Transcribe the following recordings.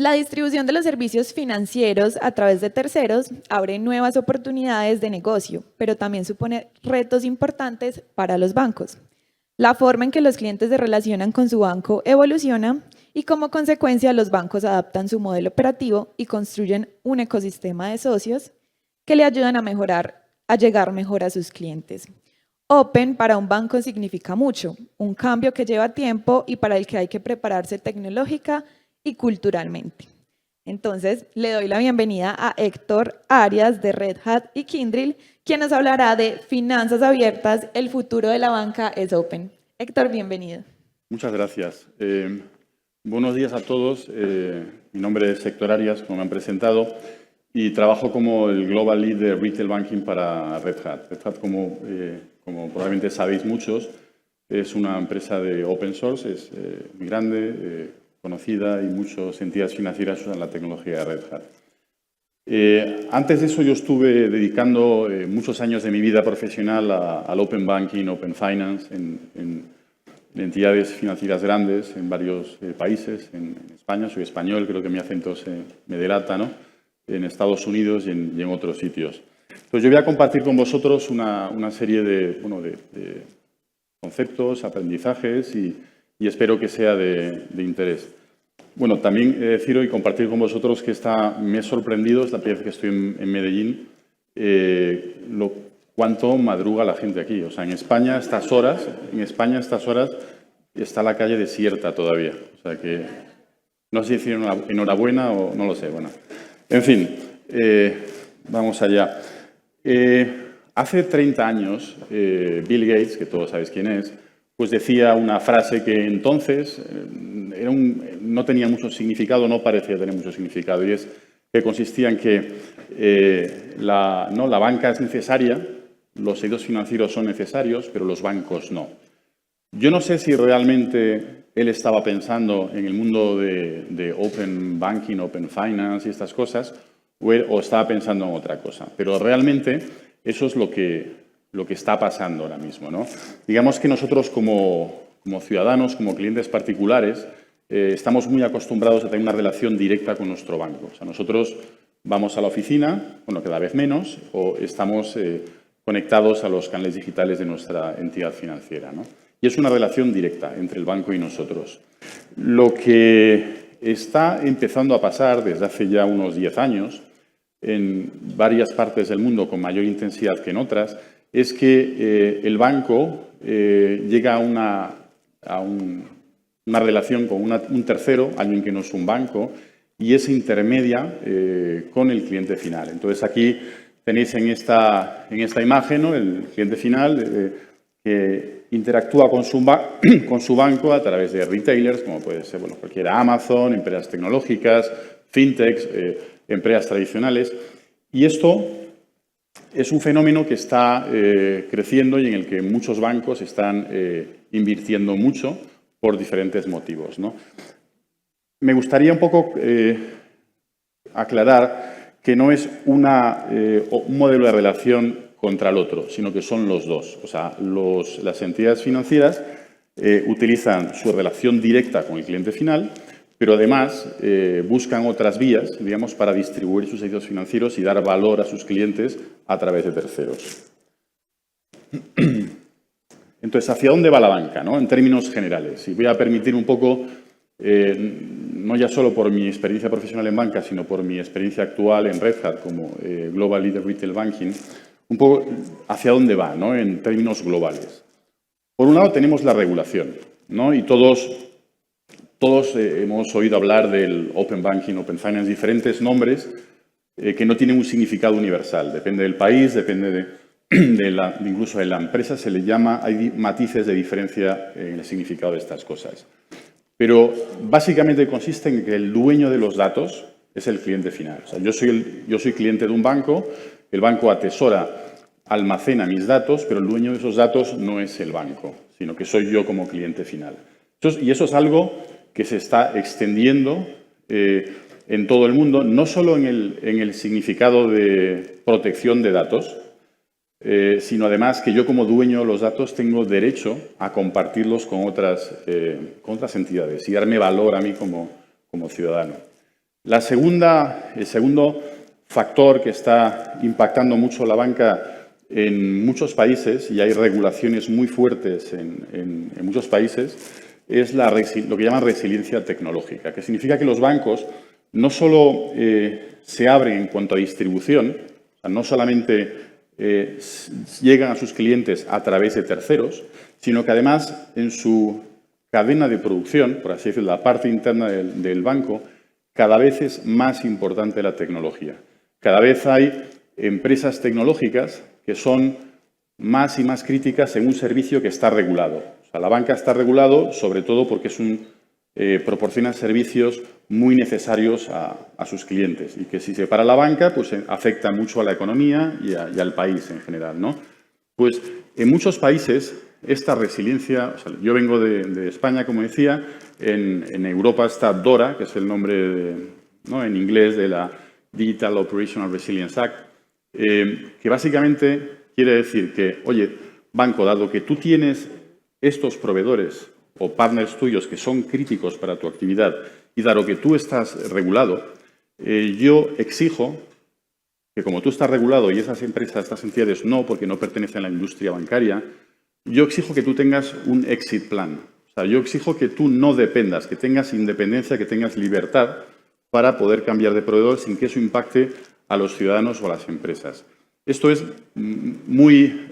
La distribución de los servicios financieros a través de terceros abre nuevas oportunidades de negocio, pero también supone retos importantes para los bancos. La forma en que los clientes se relacionan con su banco evoluciona y como consecuencia los bancos adaptan su modelo operativo y construyen un ecosistema de socios que le ayudan a mejorar, a llegar mejor a sus clientes. Open para un banco significa mucho, un cambio que lleva tiempo y para el que hay que prepararse tecnológica y culturalmente. Entonces, le doy la bienvenida a Héctor Arias de Red Hat y Kyndryl, quien nos hablará de finanzas abiertas, el futuro de la banca es Open. Héctor, bienvenido. Muchas gracias. Buenos días a todos. Mi nombre es Héctor Arias, como me han presentado, y trabajo como el Global Lead de Retail Banking para Red Hat. Red Hat, como probablemente sabéis muchos, es una empresa de open source, es muy grande, conocida y muchas entidades financieras usan la tecnología de Red Hat. Antes de eso yo estuve dedicando muchos años de mi vida profesional al Open Banking, Open Finance, en entidades financieras grandes en varios países. En España, soy español, creo que mi acento me delata, ¿no? En Estados Unidos y en otros sitios. Entonces yo voy a compartir con vosotros una serie de conceptos, aprendizajes y espero que sea de interés. Bueno, también deciros y compartir con vosotros que me he sorprendido, es la primera vez que estoy en Medellín, cuánto madruga la gente aquí. O sea, en España a estas horas está la calle desierta todavía. O sea que no sé si decir enhorabuena o no lo sé. Bueno, en fin, vamos allá. Hace 30 años, Bill Gates, que todos sabéis quién es, pues decía una frase que entonces no tenía mucho significado, no parecía tener mucho significado, y es que consistía en que la banca es necesaria, los servicios financieros son necesarios, pero los bancos no. Yo no sé si realmente él estaba pensando en el mundo de Open Banking, Open Finance y estas cosas, o estaba pensando en otra cosa, pero realmente eso es lo que está pasando ahora mismo, ¿no? Digamos que nosotros como ciudadanos, como clientes particulares, estamos muy acostumbrados a tener una relación directa con nuestro banco. O sea, nosotros vamos a la oficina, bueno, cada vez menos, o estamos conectados a los canales digitales de nuestra entidad financiera, ¿no? Y es una relación directa entre el banco y nosotros. Lo que está empezando a pasar desde hace ya unos 10 años, en varias partes del mundo con mayor intensidad que en otras, es que el banco llega a una relación con un tercero, alguien que no es un banco, y es intermedia con el cliente final. Entonces, aquí tenéis en esta imagen, ¿no?, el cliente final que interactúa con su banco a través de retailers, como puede ser cualquiera, Amazon, empresas tecnológicas, fintechs, empresas tradicionales. Y esto es un fenómeno que está creciendo y en el que muchos bancos están invirtiendo mucho por diferentes motivos, ¿no? Me gustaría un poco aclarar que no es un modelo de relación contra el otro, sino que son los dos. O sea, las entidades financieras utilizan su relación directa con el cliente final, pero además buscan otras vías, digamos, para distribuir sus servicios financieros y dar valor a sus clientes a través de terceros. Entonces, ¿hacia dónde va la banca, ¿no?, en términos generales? Y voy a permitir un poco, no ya solo por mi experiencia profesional en banca, sino por mi experiencia actual en Red Hat como Global Leader Retail Banking, un poco hacia dónde va, ¿no?, en términos globales. Por un lado tenemos la regulación, ¿no?, y todos hemos oído hablar del Open Banking, Open Finance, diferentes nombres que no tienen un significado universal. Depende del país, depende incluso de la empresa, hay matices de diferencia en el significado de estas cosas. Pero básicamente consiste en que el dueño de los datos es el cliente final. O sea, yo soy cliente de un banco, el banco almacena mis datos, pero el dueño de esos datos no es el banco, sino que soy yo como cliente final. Y eso es algo que se está extendiendo en todo el mundo, no solo en el significado de protección de datos, sino además que yo como dueño de los datos tengo derecho a compartirlos con otras entidades y darme valor a mí como ciudadano. El segundo factor que está impactando mucho la banca en muchos países, y hay regulaciones muy fuertes en muchos países, es lo que llaman resiliencia tecnológica, que significa que los bancos no solo se abren en cuanto a distribución, o sea, no solamente llegan a sus clientes a través de terceros, sino que además en su cadena de producción, por así decirlo, la parte interna del banco, cada vez es más importante la tecnología. Cada vez hay empresas tecnológicas que son más y más críticas en un servicio que está regulado. O sea, la banca está regulado sobre todo porque proporciona servicios muy necesarios a sus clientes y que si se para la banca, pues afecta mucho a la economía y al país en general, ¿no? Pues en muchos países esta resiliencia, o sea, yo vengo de España, como decía, en Europa está DORA, que es el nombre ¿no? en inglés de la Digital Operational Resilience Act, que básicamente quiere decir que, oye, banco, dado que tú tienes estos proveedores o partners tuyos que son críticos para tu actividad y dado que tú estás regulado, yo exijo que como tú estás regulado y esas empresas, estas entidades no, porque no pertenecen a la industria bancaria, yo exijo que tú tengas un exit plan. O sea, yo exijo que tú no dependas, que tengas independencia, que tengas libertad para poder cambiar de proveedor sin que eso impacte a los ciudadanos o a las empresas. Esto es muy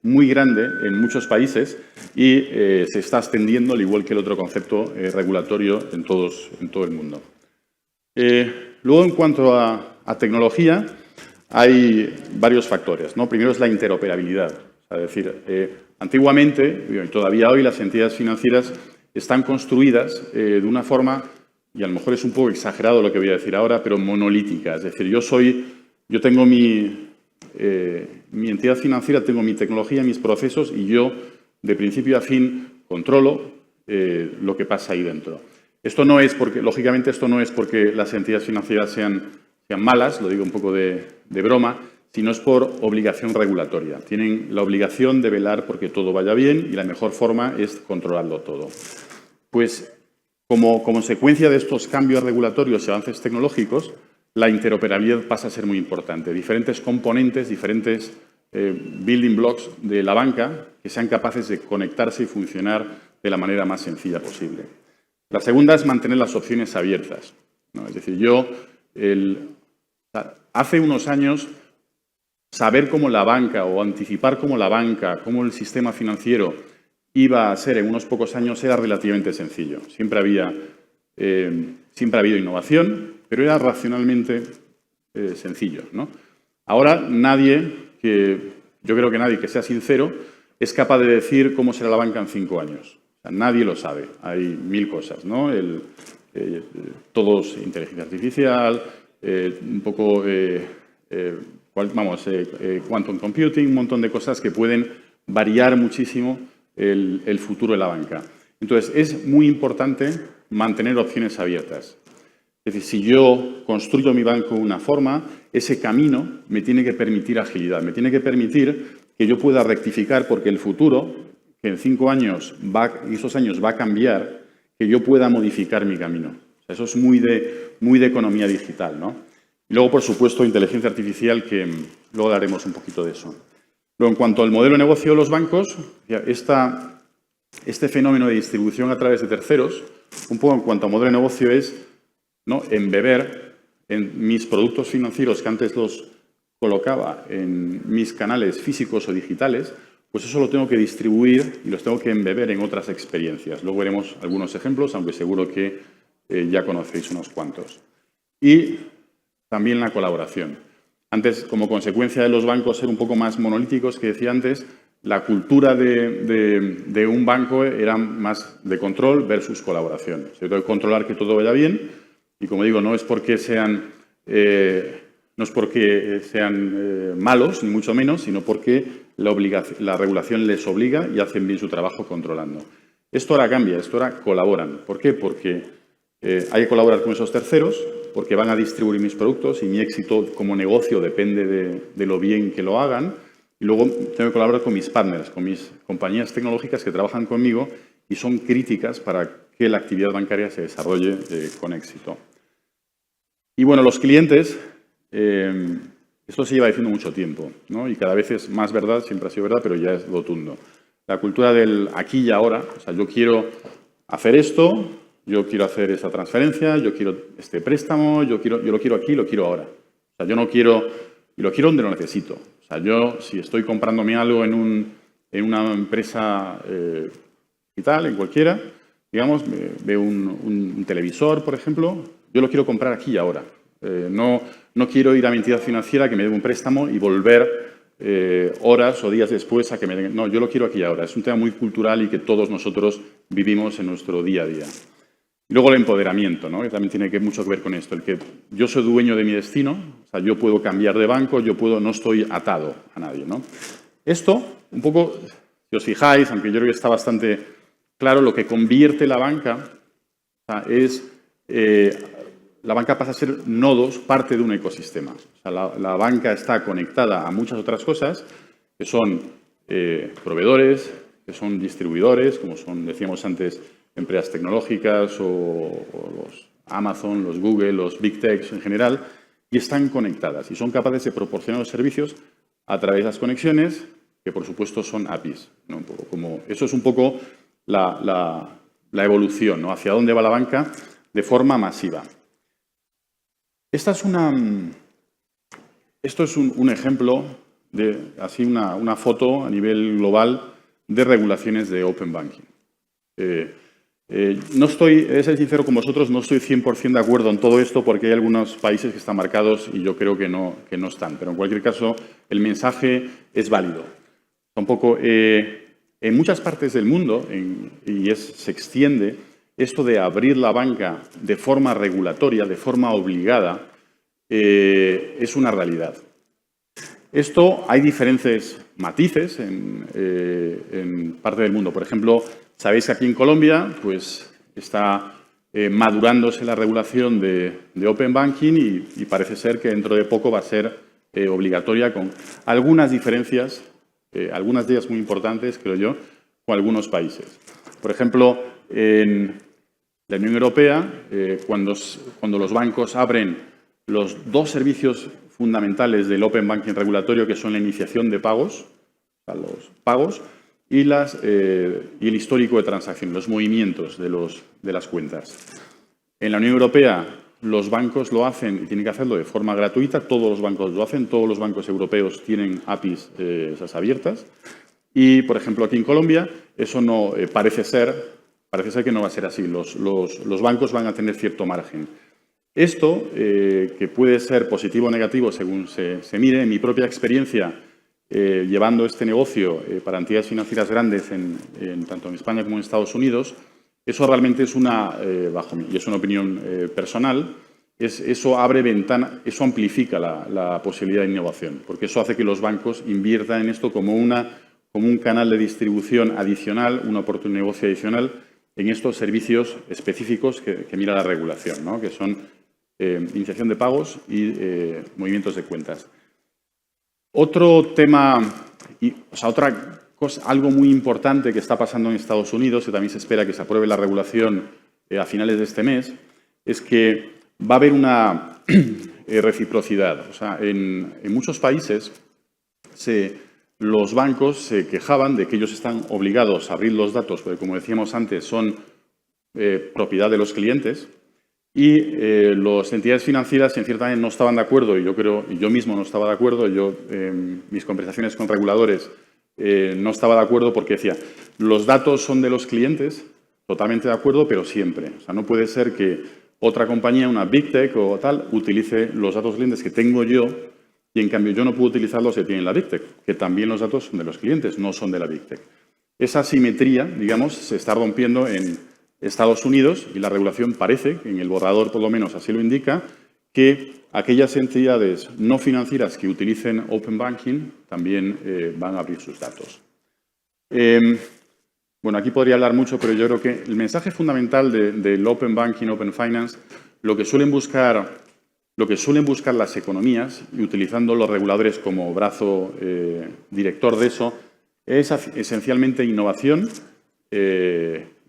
grande en muchos países y se está extendiendo, al igual que el otro concepto regulatorio en todo el mundo. Luego, en cuanto a tecnología, hay varios factores, ¿no? Primero es la interoperabilidad. Es decir, antiguamente, y todavía hoy, las entidades financieras están construidas de una forma, y a lo mejor es un poco exagerado lo que voy a decir ahora, pero monolítica. Es decir, yo tengo mi entidad financiera, tengo mi tecnología, mis procesos, y yo, de principio a fin, controlo lo que pasa ahí dentro. Esto no es porque, lógicamente, esto no es porque las entidades financieras sean malas, lo digo un poco de broma, sino es por obligación regulatoria. Tienen la obligación de velar porque todo vaya bien y la mejor forma es controlarlo todo. Pues, como consecuencia de estos cambios regulatorios y avances tecnológicos, la interoperabilidad pasa a ser muy importante. Diferentes componentes, diferentes building blocks de la banca que sean capaces de conectarse y funcionar de la manera más sencilla posible. La segunda es mantener las opciones abiertas, ¿no? Es decir, hace unos años, saber cómo la banca o anticipar cómo la banca, cómo el sistema financiero iba a ser en unos pocos años era relativamente sencillo. Siempre ha habido innovación, pero era racionalmente sencillo, ¿no? Ahora yo creo que nadie que sea sincero es capaz de decir cómo será la banca en 5 años. O sea, nadie lo sabe. Hay 1000 cosas, ¿no? Todos inteligencia artificial, un poco quantum computing, un montón de cosas que pueden variar muchísimo el futuro de la banca. Entonces, es muy importante mantener opciones abiertas. Es decir, si yo construyo mi banco de una forma, ese camino me tiene que permitir agilidad, me tiene que permitir que yo pueda rectificar porque el futuro, que en 5 años y esos años va a cambiar, que yo pueda modificar mi camino. O sea, eso es muy de economía digital, ¿no? Y luego, por supuesto, inteligencia artificial, que luego hablaremos un poquito de eso. Luego, en cuanto al modelo de negocio de los bancos, este fenómeno de distribución a través de terceros, un poco en cuanto a modelo de negocio es, ¿no?, embeber en mis productos financieros que antes los colocaba en mis canales físicos o digitales, pues eso lo tengo que distribuir y los tengo que embeber en otras experiencias. Luego veremos algunos ejemplos, aunque seguro que ya conocéis unos cuantos. Y también la colaboración. Antes, como consecuencia de los bancos ser un poco más monolíticos, que decía antes, la cultura de un banco era más de control versus colaboración. Se tengo que controlar que todo vaya bien y, como digo, no es porque sean malos, ni mucho menos, sino porque la regulación les obliga y hacen bien su trabajo controlando. Esto ahora cambia, esto ahora colaboran. ¿Por qué? Porque hay que colaborar con esos terceros, porque van a distribuir mis productos y mi éxito como negocio depende de lo bien que lo hagan. Y luego tengo que colaborar con mis partners, con mis compañías tecnológicas que trabajan conmigo y son críticas para que la actividad bancaria se desarrolle con éxito. Y bueno, los clientes, esto se lleva diciendo mucho tiempo, ¿no? Y cada vez es más verdad, siempre ha sido verdad, pero ya es rotundo. La cultura del aquí y ahora, o sea, yo quiero hacer esto, yo quiero hacer esa transferencia, yo quiero este préstamo, yo lo quiero aquí, lo quiero ahora. O sea, yo no quiero, y lo quiero donde lo necesito. O sea, yo si estoy comprándome algo en una empresa digital, en cualquiera, digamos, veo un televisor, por ejemplo, yo lo quiero comprar aquí y ahora. No quiero ir a mi entidad financiera que me dé un préstamo y volver horas o días después a que me den. No, yo lo quiero aquí y ahora. Es un tema muy cultural y que todos nosotros vivimos en nuestro día a día. Y luego el empoderamiento, ¿no? Que también tiene mucho que ver con esto. El que yo soy dueño de mi destino, o sea, yo puedo cambiar de banco, no estoy atado a nadie, ¿no? Esto, un poco, si os fijáis, aunque yo creo que está bastante claro, lo que convierte la banca, o sea, es la banca pasa a ser nodos, parte de un ecosistema. O sea, la banca está conectada a muchas otras cosas, que son proveedores, que son distribuidores, como son, decíamos antes, empresas tecnológicas o los Amazon, los Google, los Big Techs en general, y están conectadas y son capaces de proporcionar los servicios a través de las conexiones, que por supuesto son APIs, ¿no? Un poco eso es un poco la evolución, ¿no? Hacia dónde va la banca de forma masiva. Esto es un ejemplo de una foto a nivel global de regulaciones de Open Banking. No estoy, he de ser sincero con vosotros, no estoy 100% de acuerdo en todo esto porque hay algunos países que están marcados y yo creo que no están. Pero en cualquier caso, el mensaje es válido. Tampoco, en muchas partes del mundo, se extiende esto de abrir la banca de forma regulatoria, de forma obligada, es una realidad. Esto hay diferentes matices en parte del mundo. Por ejemplo, sabéis que aquí en Colombia pues, está madurándose la regulación de Open Banking y parece ser que dentro de poco va a ser obligatoria con algunas diferencias, algunas de ellas muy importantes, creo yo, con algunos países. Por ejemplo, en la Unión Europea, cuando los bancos abren los dos servicios fundamentales del Open Banking regulatorio, que son la iniciación de pagos, o sea, los pagos, y el histórico de transacciones, los movimientos de las cuentas. En la Unión Europea, los bancos lo hacen y tienen que hacerlo de forma gratuita. Todos los bancos lo hacen. Todos los bancos europeos tienen APIs esas abiertas. Y, por ejemplo, aquí en Colombia, eso no parece ser que no va a ser así. Los bancos van a tener cierto margen. Esto, que puede ser positivo o negativo según se mire, en mi propia experiencia, llevando este negocio para entidades financieras grandes tanto en España como en Estados Unidos, eso realmente es y es una opinión personal, eso abre ventana, eso amplifica la posibilidad de innovación, porque eso hace que los bancos inviertan en esto como un canal de distribución adicional, una oportunidad de negocio adicional en estos servicios específicos que mira la regulación, ¿no? Que son iniciación de pagos y movimientos de cuentas. Otro tema, otra cosa, algo muy importante que está pasando en Estados Unidos, que también se espera que se apruebe la regulación a finales de este mes, es que va a haber una reciprocidad. O sea, en muchos países los bancos se quejaban de que ellos están obligados a abrir los datos, porque como decíamos antes, son propiedad de los clientes. Y las entidades financieras, en cierta manera, no estaban de acuerdo, y yo mismo no estaba de acuerdo, mis conversaciones con reguladores no estaba de acuerdo porque decía, los datos son de los clientes, totalmente de acuerdo, pero siempre. O sea, no puede ser que otra compañía, una Big Tech o tal, utilice los datos clientes que tengo yo y en cambio yo no puedo utilizarlos que tiene la Big Tech, que también los datos son de los clientes, no son de la Big Tech. Esa simetría, digamos, se está rompiendo en Estados Unidos y la regulación parece, en el borrador por lo menos así lo indica, que aquellas entidades no financieras que utilicen Open Banking también van a abrir sus datos. Bueno, aquí podría hablar mucho, pero yo creo que el mensaje fundamental del Open Banking, Open Finance, lo que suelen buscar las economías, y utilizando los reguladores como brazo director de eso, es esencialmente innovación,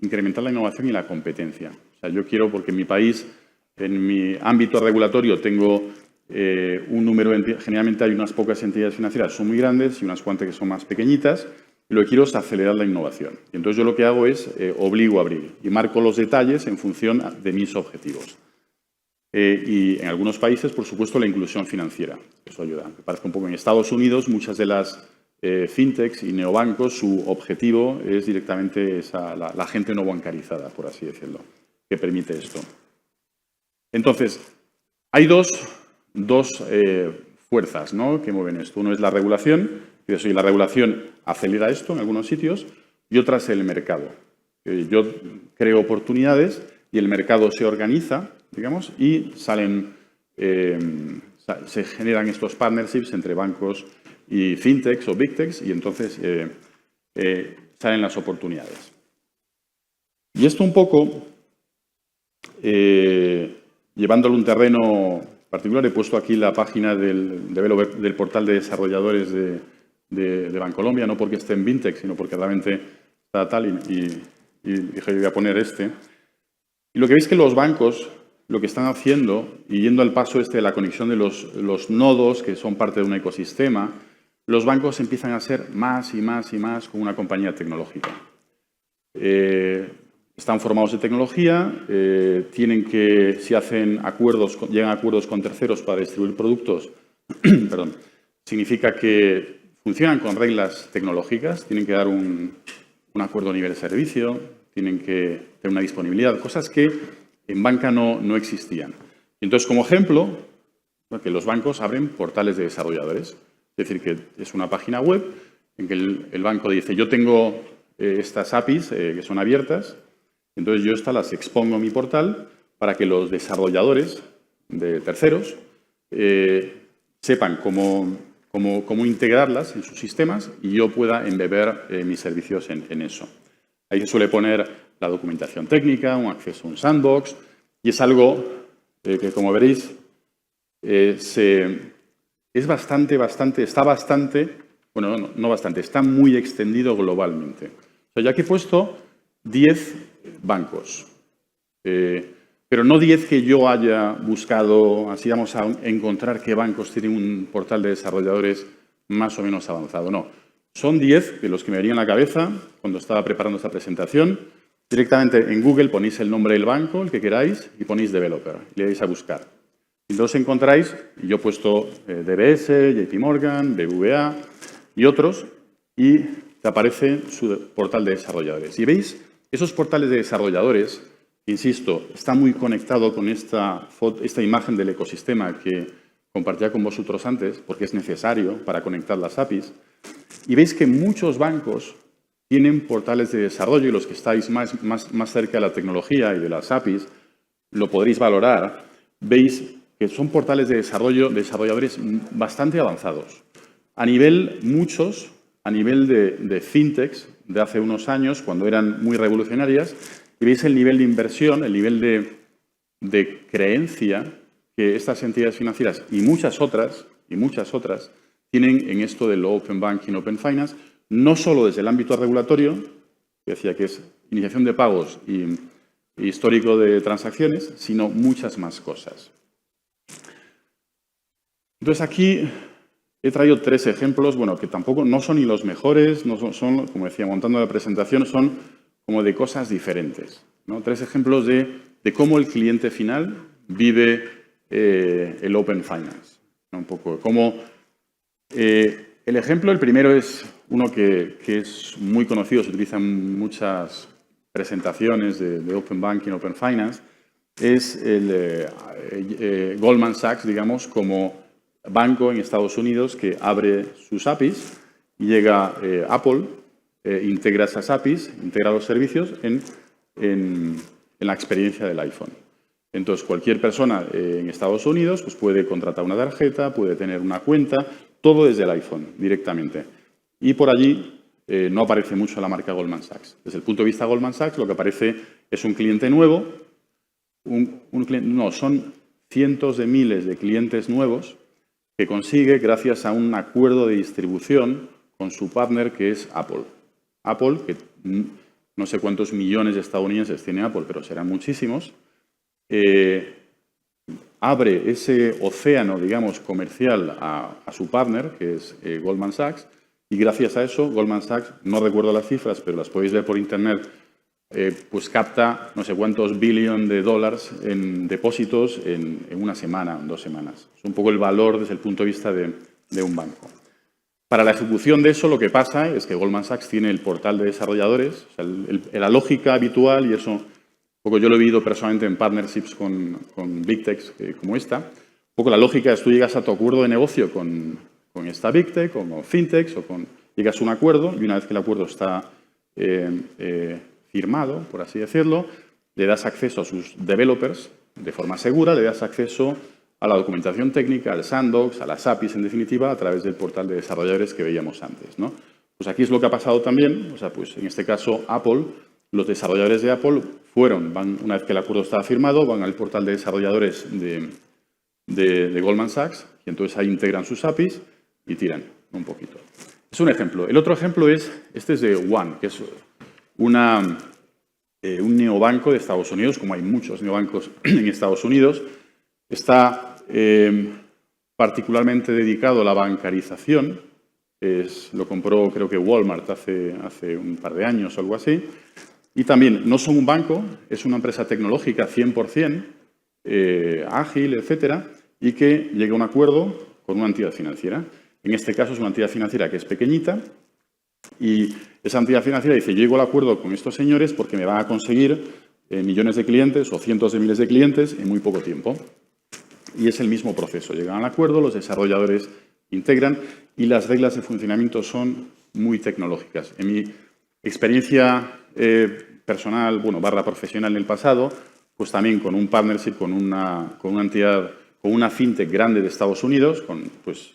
incrementar la innovación y la competencia. O sea, yo quiero, porque en mi país En mi ámbito regulatorio tengo un número, generalmente hay unas pocas entidades financieras, son muy grandes y unas cuantas que son más pequeñitas, y lo que quiero es acelerar la innovación. Y entonces yo lo que hago es obligo a abrir y marco los detalles en función de mis objetivos. Y en algunos países, por supuesto, la inclusión financiera. Eso ayuda. Me parece un poco en Estados Unidos, muchas de las fintechs y neobancos, su objetivo es directamente la gente no bancarizada, por así decirlo, que permite esto. Entonces, hay dos fuerzas, ¿no?, que mueven esto. Uno es la regulación, y la regulación acelera esto en algunos sitios, y otra es el mercado. Yo creo oportunidades y el mercado se organiza, digamos, y se generan estos partnerships entre bancos y fintechs o big techs, y entonces salen las oportunidades. Y esto un poco, llevándolo a un terreno particular, he puesto aquí la página del portal de desarrolladores de Bancolombia, no porque esté en Vintech, sino porque realmente está tal, y dije, yo voy a poner este. Y lo que veis que los bancos lo que están haciendo, y yendo al paso de la conexión de los nodos, que son parte de un ecosistema, los bancos empiezan a ser más y más y más como una compañía tecnológica. Están formados de tecnología, si hacen acuerdos, llegan a acuerdos con terceros para distribuir productos, perdón, significa que funcionan con reglas tecnológicas, tienen que dar un acuerdo a nivel de servicio, tienen que tener una disponibilidad, cosas que en banca no existían. Entonces, como ejemplo, que los bancos abren portales de desarrolladores. Es decir, que es una página web en que el banco dice, yo tengo estas APIs que son abiertas, entonces yo estas las expongo en mi portal para que los desarrolladores de terceros sepan cómo integrarlas en sus sistemas y yo pueda embeber mis servicios en eso. Ahí se suele poner la documentación técnica, un acceso a un sandbox, y es algo que, como veréis, está muy extendido globalmente. O sea, ya que he puesto 10 bancos, pero no 10 que yo haya buscado, así vamos a encontrar qué bancos tienen un portal de desarrolladores más o menos avanzado, no. Son 10 de los que me venían a la cabeza cuando estaba preparando esta presentación. Directamente en Google ponéis el nombre del banco, el que queráis, y ponéis developer, y le dais a buscar. Y entonces encontráis, y yo he puesto DBS, JP Morgan, BBVA y otros, y te aparece su portal de desarrolladores. Y veis, esos portales de desarrolladores, insisto, está muy conectado con esta imagen del ecosistema que compartía con vosotros antes, porque es necesario para conectar las APIs. Y veis que muchos bancos tienen portales de desarrollo y los que estáis más cerca de la tecnología y de las APIs lo podréis valorar. Veis que son portales de desarrollo, desarrolladores bastante avanzados. Muchos a nivel de fintechs de hace unos años, cuando eran muy revolucionarias, y veis el nivel de inversión, el nivel de creencia que estas entidades financieras y muchas otras tienen en esto del Open Banking, Open Finance, no solo desde el ámbito regulatorio, que decía que es iniciación de pagos y histórico de transacciones, sino muchas más cosas. Entonces, aquí he traído 3 ejemplos, bueno, que tampoco no son ni los mejores, no son, como decía, montando la presentación, son como de cosas diferentes, ¿no? 3 ejemplos de cómo el cliente final vive el Open Finance, ¿no? Un poco cómo... el ejemplo, el primero es uno que es muy conocido, se utiliza en muchas presentaciones de Open Banking, Open Finance, es el Goldman Sachs, digamos, como banco en Estados Unidos que abre sus APIs y llega Apple, integra esas APIs, integra los servicios en la experiencia del iPhone. Entonces, cualquier persona en Estados Unidos pues puede contratar una tarjeta, puede tener una cuenta, todo desde el iPhone, directamente. Y por allí no aparece mucho la marca Goldman Sachs. Desde el punto de vista de Goldman Sachs, lo que aparece es un cliente nuevo, son cientos de miles de clientes nuevos que consigue gracias a un acuerdo de distribución con su partner que es Apple. Apple, que no sé cuántos millones de estadounidenses tiene Apple, pero serán muchísimos, abre ese océano, digamos, comercial a su partner, que es Goldman Sachs, y gracias a eso, Goldman Sachs, no recuerdo las cifras, pero las podéis ver por internet, pues capta no sé cuántos billones de dólares en depósitos en una semana, en 2 semanas. Es un poco el valor desde el punto de vista de un banco. Para la ejecución de eso, lo que pasa es que Goldman Sachs tiene el portal de desarrolladores, o sea, la lógica habitual, y eso un poco yo lo he vivido personalmente en partnerships con Big Techs como esta. Un poco la lógica es tú llegas a tu acuerdo de negocio con esta Big Tech, o con Fintechs, llegas a un acuerdo y una vez que el acuerdo está firmado, por así decirlo, le das acceso a sus developers de forma segura, le das acceso a la documentación técnica, al sandbox, a las APIs, en definitiva, a través del portal de desarrolladores que veíamos antes, ¿no? Pues aquí es lo que ha pasado también, o sea, pues en este caso Apple, los desarrolladores de Apple van, una vez que el acuerdo está firmado, van al portal de desarrolladores de Goldman Sachs y entonces ahí integran sus APIs y tiran un poquito. Es un ejemplo. El otro ejemplo este es de One, que es un neobanco de Estados Unidos, como hay muchos neobancos en Estados Unidos. Está particularmente dedicado a la bancarización. Lo compró, creo que Walmart hace un par de años o algo así. Y también no son un banco, es una empresa tecnológica 100%, ágil, etcétera, y que llega a un acuerdo con una entidad financiera. En este caso es una entidad financiera que es pequeñita y esa entidad financiera dice, yo llego al acuerdo con estos señores porque me van a conseguir millones de clientes o cientos de miles de clientes en muy poco tiempo. Y es el mismo proceso. Llegan al acuerdo, los desarrolladores integran y las reglas de funcionamiento son muy tecnológicas. En mi experiencia personal, barra profesional en el pasado, pues también con un partnership, con una entidad, con una fintech grande de Estados Unidos, pues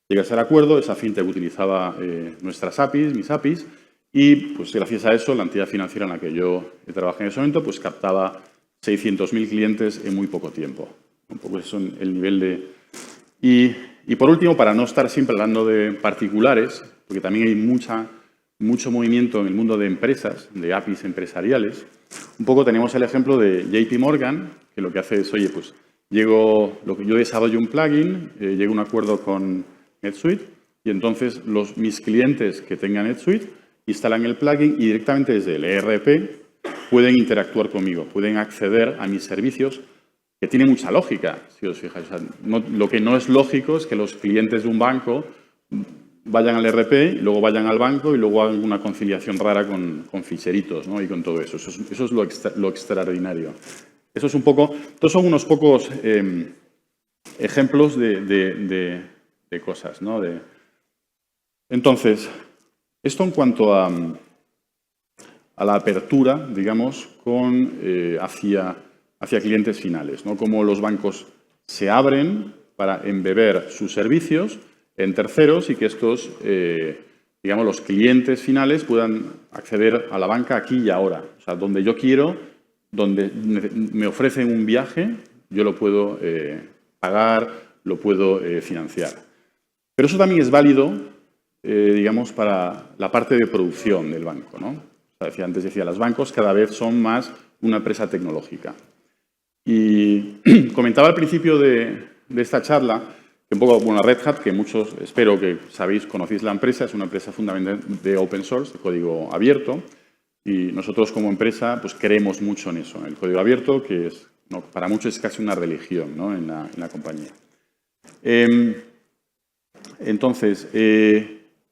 llegas al acuerdo, esa fintech utilizaba nuestras APIs, mis APIs, y pues gracias a eso la entidad financiera en la que yo trabajé en ese momento, pues captaba 600.000 clientes en muy poco tiempo. Un poco eso es el nivel de... Y por último, para no estar siempre hablando de particulares, porque también hay mucho movimiento en el mundo de empresas, de APIs empresariales, un poco tenemos el ejemplo de JP Morgan, que lo que hace es, oye, pues yo desarrollo un plugin, llego a un acuerdo con NetSuite y entonces mis clientes que tengan NetSuite instalan el plugin y directamente desde el ERP pueden interactuar conmigo, pueden acceder a mis servicios, que tiene mucha lógica, si os fijáis. O sea, lo que no es lógico es que los clientes de un banco vayan al ERP y luego vayan al banco y luego hagan una conciliación rara con ficheritos, ¿no? Y con todo eso. Eso es lo extraordinario. Eso es un poco... Estos son unos pocos ejemplos de cosas, ¿no? Entonces, esto en cuanto a la apertura, digamos, hacia clientes finales, ¿no? Cómo los bancos se abren para embeber sus servicios en terceros y que estos, digamos, los clientes finales puedan acceder a la banca aquí y ahora. O sea, donde yo quiero, donde me ofrecen un viaje, yo lo puedo pagar, lo puedo financiar. Pero eso también es válido, digamos, para la parte de producción del banco, ¿no? O sea, antes decía, los bancos cada vez son más una empresa tecnológica. Y comentaba al principio de esta charla que un poco, Red Hat, que muchos, espero que conocéis la empresa, es una empresa fundamentalmente de open source, de código abierto, y nosotros como empresa pues creemos mucho en eso, en el código abierto, que para muchos es casi una religión, ¿no? en la compañía. Entonces,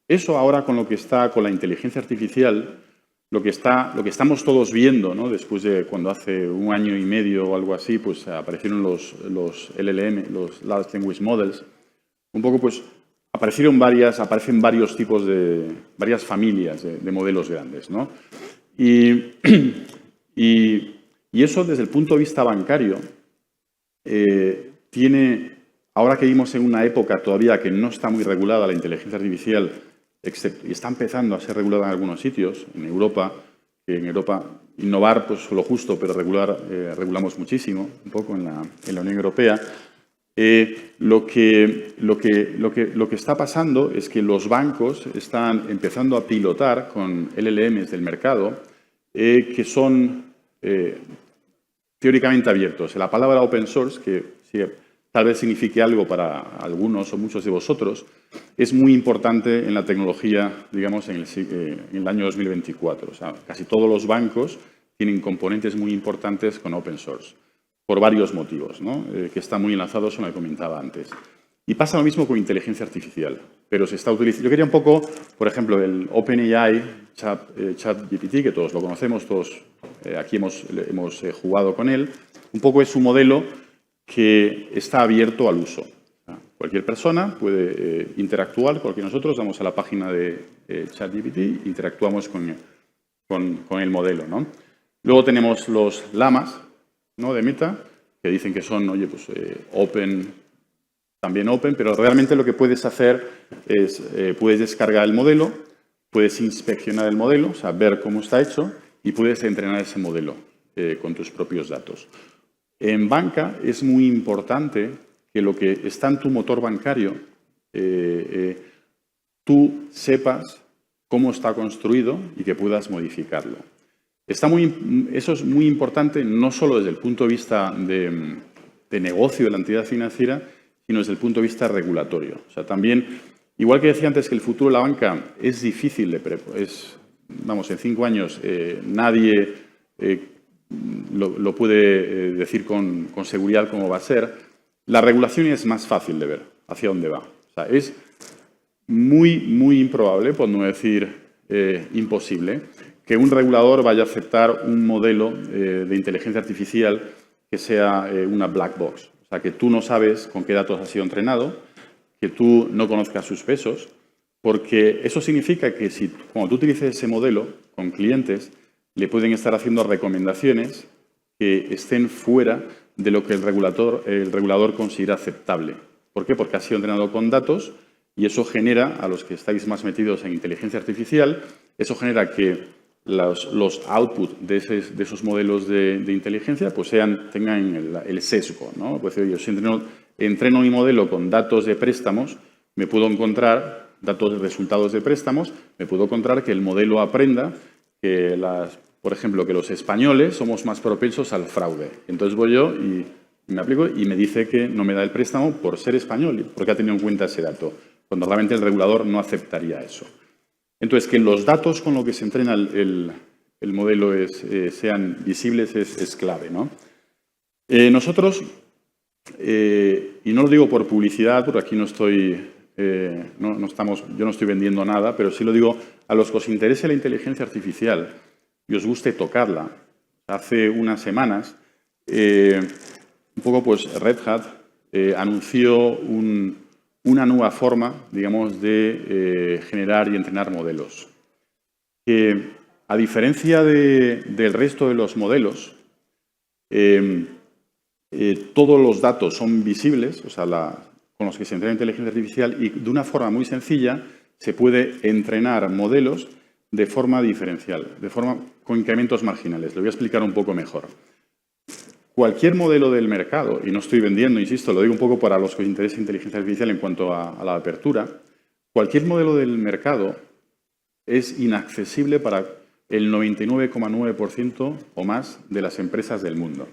eso ahora con la inteligencia artificial, lo que estamos todos viendo, ¿no? Después de cuando hace un año y medio o algo así, pues aparecieron los LLM, los Large Language Models, un poco pues aparecen varios tipos varias familias de modelos grandes, ¿no? Y eso desde el punto de vista bancario ahora que vivimos en una época todavía que no está muy regulada la inteligencia artificial, y está empezando a ser regulada en algunos sitios, en Europa, innovar pues lo justo, pero regulamos muchísimo, un poco en la Unión Europea. Lo que está pasando es que los bancos están empezando a pilotar con LLMs del mercado que son teóricamente abiertos. La palabra open source, que tal vez signifique algo para algunos o muchos de vosotros, es muy importante en la tecnología, digamos, en el año 2024. O sea, casi todos los bancos tienen componentes muy importantes con open source, por varios motivos, ¿no? Que están muy enlazados con lo que comentaba antes. Y pasa lo mismo con inteligencia artificial, pero se está utilizando. Yo quería un poco, por ejemplo, el OpenAI ChatGPT, que todos lo conocemos, todos aquí hemos jugado con él. Un poco es un modelo que está abierto al uso. Cualquier persona puede interactuar, cualquiera de nosotros, vamos a la página de ChatGPT, interactuamos con el modelo, ¿no? Luego tenemos los llamas, ¿no?, de Meta, que dicen que son, oye, pues también open, pero realmente lo que puedes hacer es, puedes descargar el modelo, puedes inspeccionar el modelo, o sea, ver cómo está hecho y puedes entrenar ese modelo con tus propios datos. En banca es muy importante que lo que está en tu motor bancario, tú sepas cómo está construido y que puedas modificarlo. Eso es muy importante no solo desde el punto de vista de negocio de la entidad financiera, sino desde el punto de vista regulatorio. O sea, también, igual que decía antes que el futuro de la banca es difícil vamos, en 5 años nadie lo puede decir con seguridad cómo va a ser, la regulación es más fácil de ver hacia dónde va. O sea, es muy, muy improbable, por no decir imposible, que un regulador vaya a aceptar un modelo de inteligencia artificial que sea una black box. O sea, que tú no sabes con qué datos ha sido entrenado, que tú no conozcas sus pesos, porque eso significa que cuando tú utilices ese modelo con clientes, le pueden estar haciendo recomendaciones que estén fuera de lo que el regulador considera aceptable. ¿Por qué? Porque ha sido entrenado con datos y eso genera, a los que estáis más metidos en inteligencia artificial, eso genera que los outputs de esos modelos de inteligencia pues tengan el sesgo, ¿no? Pues yo si entreno mi modelo con datos de préstamos, me puedo encontrar datos de resultados de préstamos, me puedo encontrar que el modelo aprenda que por ejemplo, que los españoles somos más propensos al fraude. Entonces voy yo y me aplico y me dice que no me da el préstamo por ser español, porque ha tenido en cuenta ese dato, cuando realmente el regulador no aceptaría eso. Entonces, que los datos con los que se entrena el modelo sean visibles es clave, ¿no? Nosotros, y no lo digo por publicidad, porque aquí yo no estoy vendiendo nada, pero sí lo digo a los que os interese la inteligencia artificial y os guste tocarla. Hace unas semanas, un poco pues Red Hat anunció una nueva forma, digamos, de generar y entrenar modelos. Que, a diferencia del resto de los modelos, todos los datos son visibles, o sea, con los que se entrena inteligencia artificial, y de una forma muy sencilla se puede entrenar modelos de forma diferencial, con incrementos marginales. Lo voy a explicar un poco mejor. Cualquier modelo del mercado, y no estoy vendiendo, insisto, lo digo un poco para los que os interesa inteligencia artificial en cuanto a la apertura, cualquier modelo del mercado es inaccesible para el 99,9% o más de las empresas del mundo.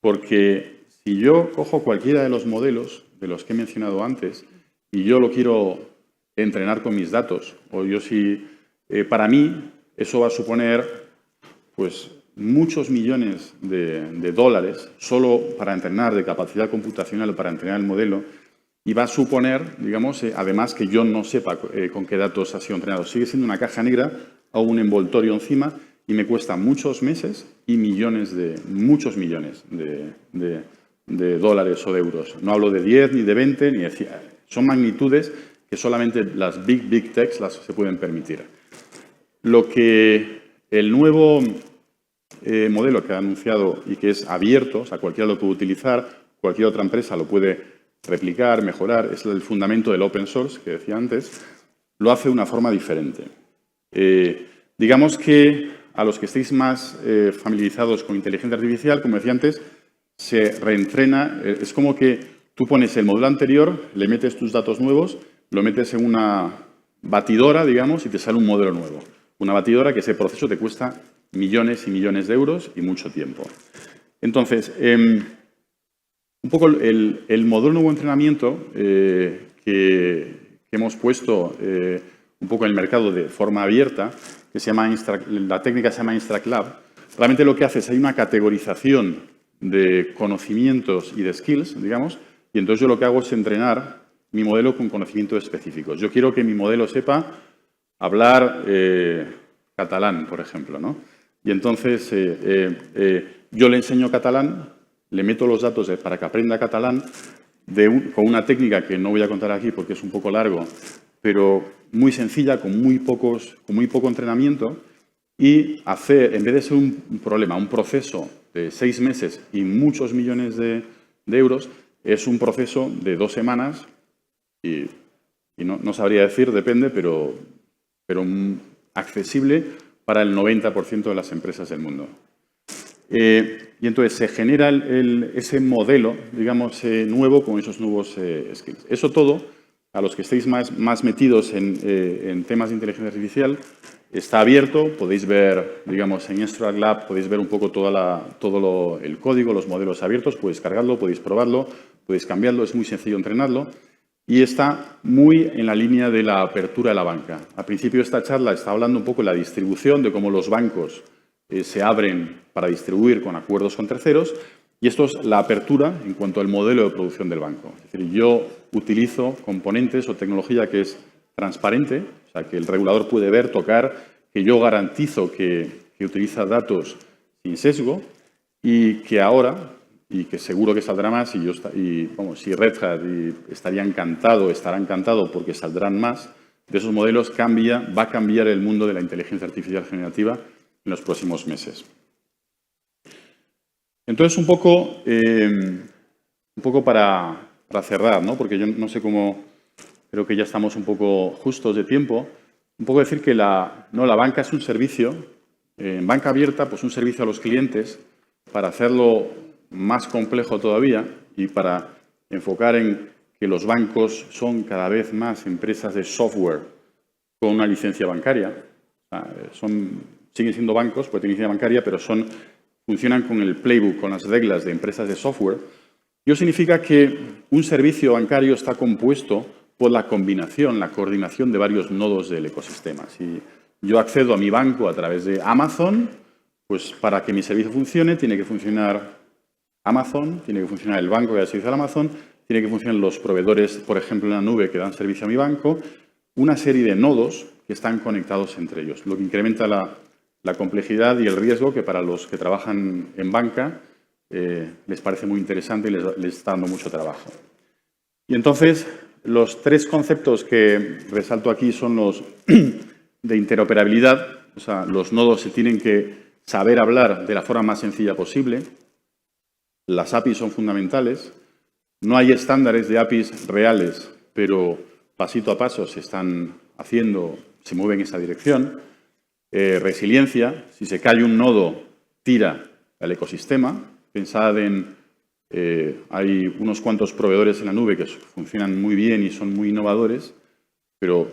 Porque si yo cojo cualquiera de los modelos de los que he mencionado antes y yo lo quiero entrenar con mis datos, para mí eso va a suponer pues muchos millones de dólares solo para entrenar, de capacidad computacional para entrenar el modelo, y va a suponer, digamos, además que yo no sepa con qué datos ha sido entrenado. Sigue siendo una caja negra o un envoltorio encima y me cuesta muchos meses y muchos millones de dólares o de euros. No hablo de 10 ni de 20, ni de 100. Son magnitudes que solamente las big techs se pueden permitir. Lo que el nuevo modelo que ha anunciado y que es abierto, o sea, cualquiera lo puede utilizar, cualquier otra empresa lo puede replicar, mejorar, es el fundamento del open source que decía antes, lo hace de una forma diferente. Digamos que a los que estéis más familiarizados con inteligencia artificial, como decía antes, se reentrena, es como que tú pones el modelo anterior, le metes tus datos nuevos, lo metes en una batidora, digamos, y te sale un modelo nuevo. Una batidora que ese proceso te cuesta millones y millones de euros y mucho tiempo. Entonces, Un poco el modelo nuevo entrenamiento que hemos puesto un poco en el mercado de forma abierta, que se llama la técnica se llama Instruct Lab, realmente lo que hace es hay una categorización de conocimientos y de skills, digamos, y entonces yo lo que hago es entrenar mi modelo con conocimientos específicos. Yo quiero que mi modelo sepa hablar catalán, por ejemplo, ¿no? Y entonces yo le enseño catalán, le meto los datos para que aprenda catalán con una técnica que no voy a contar aquí porque es un poco largo, pero muy sencilla, con muy poco entrenamiento, y hacer, en vez de ser un problema, un proceso de 6 meses y muchos millones de euros, es un proceso de 2 semanas y no sabría decir, depende, pero accesible para el 90% de las empresas del mundo. Y entonces se genera ese modelo, digamos, nuevo con esos nuevos skills. Eso todo, a los que estéis más metidos en temas de inteligencia artificial, está abierto. Podéis ver, digamos, en Instruct Lab, podéis ver un poco todo el código, los modelos abiertos. Podéis cargarlo, podéis probarlo, podéis cambiarlo. Es muy sencillo entrenarlo. Y está muy en la línea de la apertura de la banca. Al principio de esta charla está hablando un poco de la distribución, de cómo los bancos se abren para distribuir con acuerdos con terceros, y esto es la apertura en cuanto al modelo de producción del banco. Es decir, yo utilizo componentes o tecnología que es transparente, o sea, que el regulador puede ver, tocar, que yo garantizo que utiliza datos sin sesgo y que ahora, y que seguro que saldrá más, si Red Hat estará encantado porque saldrán más de esos modelos, va a cambiar el mundo de la inteligencia artificial generativa en los próximos meses. Entonces, un poco para cerrar, ¿no? Porque yo no sé cómo, creo que ya estamos un poco justos de tiempo, un poco decir que la banca es un servicio, en banca abierta, pues un servicio a los clientes para hacerlo más complejo todavía y para enfocar en que los bancos son cada vez más empresas de software con una licencia bancaria. O sea, siguen siendo bancos, porque tienen licencia bancaria, pero funcionan con el playbook, con las reglas de empresas de software. Y eso significa que un servicio bancario está compuesto por la coordinación de varios nodos del ecosistema. Si yo accedo a mi banco a través de Amazon, pues para que mi servicio funcione tiene que funcionar Amazon, tiene que funcionar el banco que da servicio a Amazon, tiene que funcionar los proveedores, por ejemplo, en la nube que dan servicio a mi banco, una serie de nodos que están conectados entre ellos, lo que incrementa la complejidad y el riesgo que para los que trabajan en banca les parece muy interesante y les está dando mucho trabajo. Y entonces, los 3 conceptos que resalto aquí son los de interoperabilidad, o sea, los nodos se tienen que saber hablar de la forma más sencilla posible. Las APIs son fundamentales. No hay estándares de APIs reales, pero pasito a paso se están haciendo, se mueven en esa dirección. Resiliencia, si se cae un nodo, tira al ecosistema. Pensad hay unos cuantos proveedores en la nube que funcionan muy bien y son muy innovadores, pero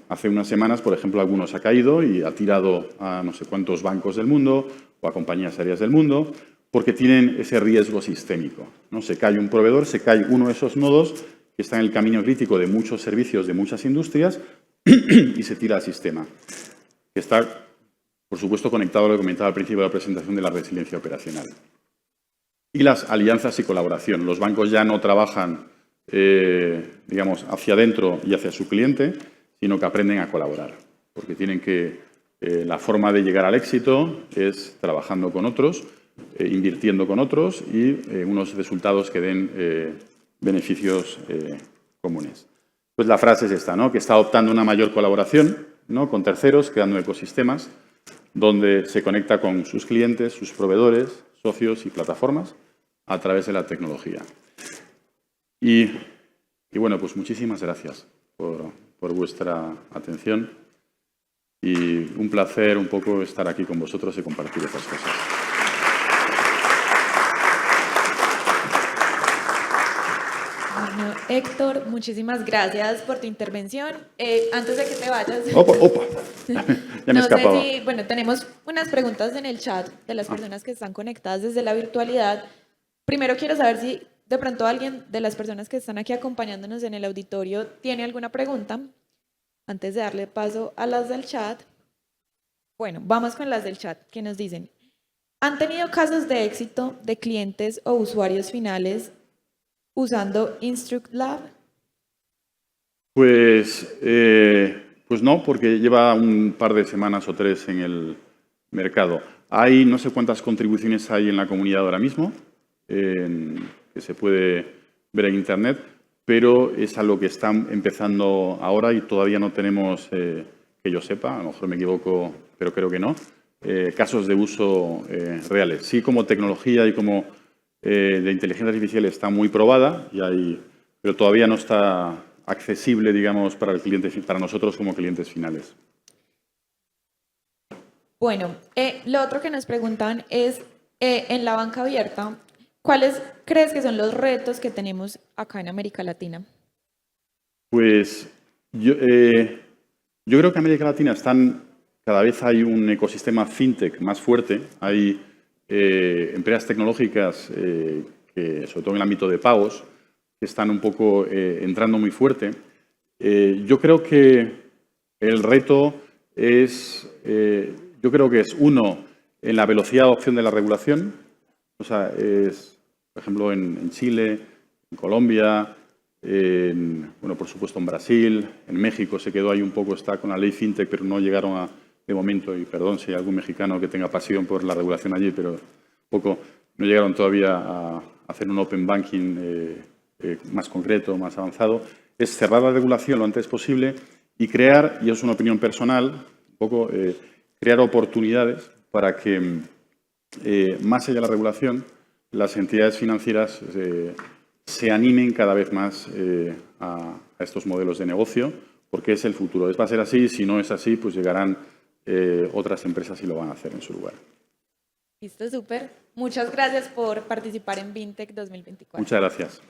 hace unas semanas, por ejemplo, algunos ha caído y ha tirado a no sé cuántos bancos del mundo o a compañías aéreas del mundo, porque tienen ese riesgo sistémico, ¿no? Se cae un proveedor, se cae uno de esos nodos que está en el camino crítico de muchos servicios de muchas industrias y se tira al sistema. Que está, por supuesto, conectado a lo que comentaba al principio de la presentación de la resiliencia operacional. Y las alianzas y colaboración. Los bancos ya no trabajan, digamos, hacia adentro y hacia su cliente, sino que aprenden a colaborar. Porque tienen la forma de llegar al éxito es trabajando con otros, invirtiendo con otros y unos resultados que den beneficios comunes. Pues la frase es esta, ¿no? Que está adoptando una mayor colaboración, ¿no? Con terceros, creando ecosistemas donde se conecta con sus clientes, sus proveedores, socios y plataformas a través de la tecnología. Y bueno, pues muchísimas gracias por vuestra atención y un placer un poco estar aquí con vosotros y compartir estas cosas. Bueno, Héctor, muchísimas gracias por tu intervención. Antes de que te vayas... ¡Opa! Ya me escapaba. No sé si, bueno, tenemos unas preguntas en el chat de las personas que están conectadas desde la virtualidad. Primero quiero saber si de pronto alguien de las personas que están aquí acompañándonos en el auditorio tiene alguna pregunta, antes de darle paso a las del chat. Bueno, vamos con las del chat, que nos dicen, ¿han tenido casos de éxito de clientes o usuarios finales usando InstructLab? Pues no, porque lleva un par de semanas o 3 en el mercado. Hay no sé cuántas contribuciones hay en la comunidad ahora mismo, que se puede ver en Internet, pero es algo que están empezando ahora y todavía no tenemos, que yo sepa, a lo mejor me equivoco, pero creo que no, casos de uso reales. Sí, como tecnología y como de inteligencia artificial está muy probada, pero todavía no está accesible, digamos, para el cliente, para nosotros como clientes finales. Bueno, lo otro que nos preguntan es, en la banca abierta, ¿cuáles crees que son los retos que tenemos acá en América Latina? Pues yo creo que en América Latina cada vez hay un ecosistema fintech más fuerte. Hay empresas tecnológicas que, sobre todo en el ámbito de pagos, que están un poco entrando muy fuerte. Yo creo que el reto es, uno, en la velocidad de adopción de la regulación. O sea, por ejemplo, en Chile, en Colombia, bueno, por supuesto en Brasil, en México se quedó ahí un poco, está con la ley fintech, pero no llegaron de momento, y perdón si hay algún mexicano que tenga pasión por la regulación allí, pero no llegaron todavía a hacer un open banking más concreto, más avanzado. Es cerrar la regulación lo antes posible y crear, y es una opinión personal, crear oportunidades para que, más allá de la regulación, las entidades financieras se animen cada vez más a estos modelos de negocio, porque es el futuro. Va a ser así, si no es así, pues llegarán otras empresas y lo van a hacer en su lugar. Listo, súper. Muchas gracias por participar en Vintech 2024. Muchas gracias.